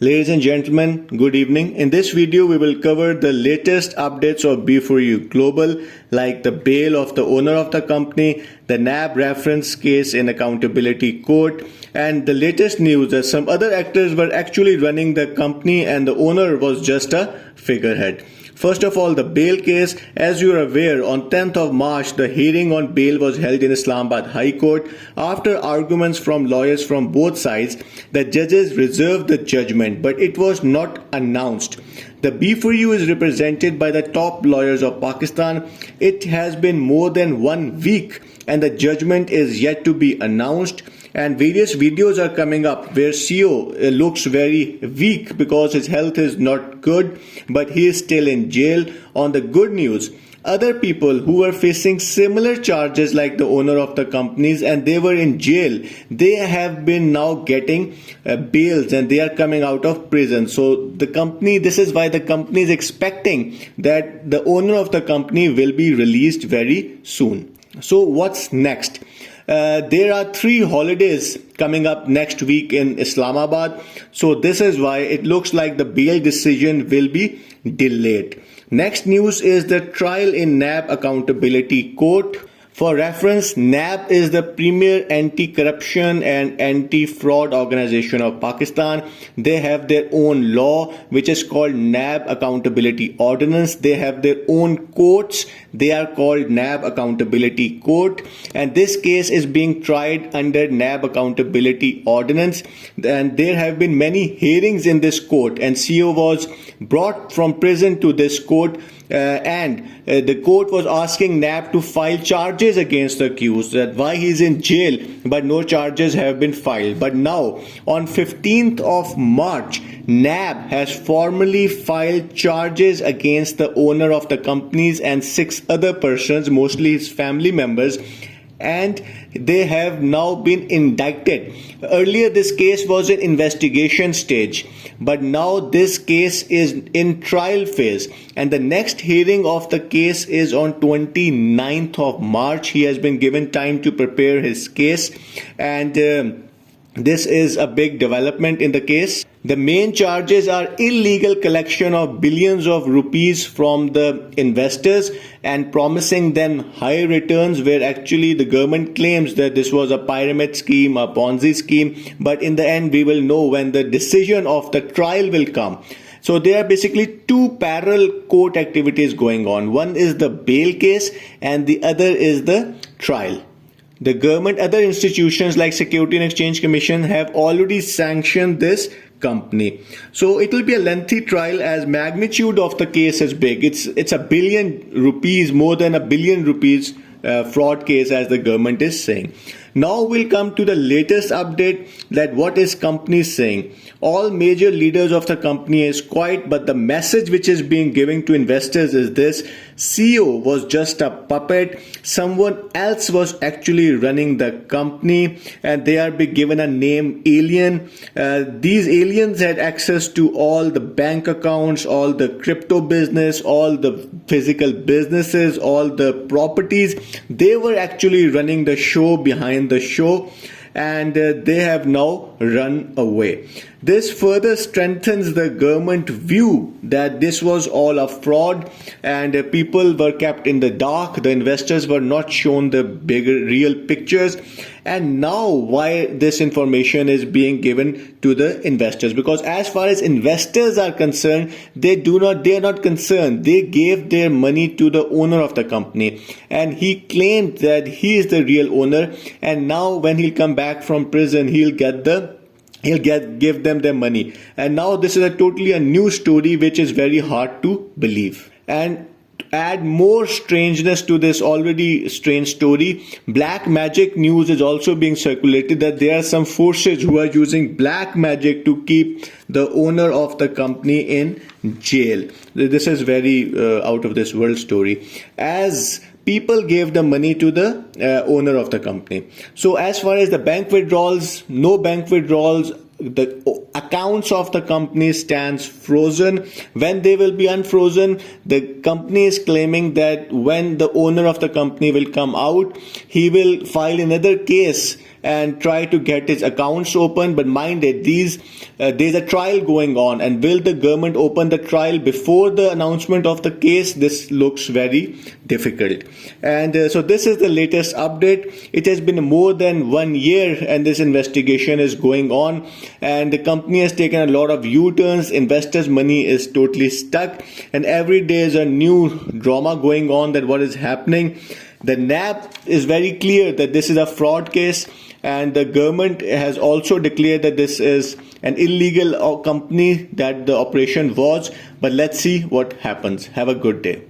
Ladies and gentlemen, good evening. In this video, we will cover the latest updates of B4U Global, like the bail of the owner of the company, the NAB reference case in accountability court, and the latest news that some other actors were actually running the company and the owner was just a figurehead. First of all, the bail case. As you are aware, on 10th of March, the hearing on bail was held in Islamabad High Court. After arguments from lawyers from both sides, the judges reserved the judgment, but it was not announced. The B4U is represented by the top lawyers of Pakistan. It has been more than 1 week and the judgment is yet to be announced. And various videos are coming up where CEO looks very weak because his health is not good, but he is still in jail. On the good news, other people who were facing similar charges like the owner of the companies and they were in jail, they have been now getting bails and they are coming out of prison. So this is why the company is expecting that the owner of the company will be released very soon. So what's next? There are 3 holidays coming up next week in Islamabad. So this is why it looks like the bail decision will be delayed. Next news is the trial in NAB accountability court. For reference, NAB is the premier anti-corruption and anti-fraud organization of Pakistan. They have their own law, which is called NAB Accountability Ordinance. They have their own courts. They are called NAB Accountability Court. And this case is being tried under NAB Accountability Ordinance. And there have been many hearings in this court. And CEO was brought from prison to this court. The court was asking NAB to file charges against the accused, that why he is in jail, but no charges have been filed. But now, on 15th of March, NAB has formally filed charges against the owner of the companies and 6 other persons, mostly his family members, and they have now been indicted. Earlier, this case was in investigation stage, but now this case is in trial phase, and the next hearing of the case is on 29th of March. He has been given time to prepare his case, and this is a big development in the case. The main charges are illegal collection of billions of rupees from the investors and promising them high returns, where actually the government claims that this was a pyramid scheme, a Ponzi scheme. But in the end, we will know when the decision of the trial will come. So there are basically 2 parallel court activities going on. One is the bail case and the other is the trial. The government, other institutions like Security and Exchange Commission have already sanctioned this company. So it will be a lengthy trial as magnitude of the case is big. It's $1 billion, more than $1 billion fraud case, as the government is saying. Now we'll come to the latest update, that what is company saying. All major leaders of the company is quiet, but the message which is being given to investors is this: CEO was just a puppet. Someone else was actually running the company, and they are being given a name alien. These aliens had access to all the bank accounts, all the crypto business, all the physical businesses, all the properties. They were actually running the show behind the show, and they have now run away. This further strengthens the government view that this was all a fraud, and people were kept in the dark. The investors were not shown the bigger real pictures. And now why this information is being given to the investors? Because as far as investors are concerned, they are not concerned. They gave their money to the owner of the company, and he claimed that he is the real owner. And now when he'll come back from prison, he'll give them their money. And now this is a new story which is very hard to believe. And to add more strangeness to this already strange story, black magic news is also being circulated that there are some forces who are using black magic to keep the owner of the company in jail. This is very out of this world story, as people gave the money to the owner of the company. So as far as the bank withdrawals, no bank withdrawals. The accounts of the company stands frozen. When they will be unfrozen, the company is claiming that when the owner of the company will come out, he will file another case and try to get its accounts open. But mind it, there's a trial going on, and will the government open the trial before the announcement of the case? This looks very difficult. And so this is the latest update. It has been more than 1 year and this investigation is going on, and the company has taken a lot of U-turns. Investors' money is totally stuck, and every day is a new drama going on that what is happening. The NAB is very clear that this is a fraud case, and the government has also declared that this is an illegal company that the operation was. But let's see what happens. Have a good day.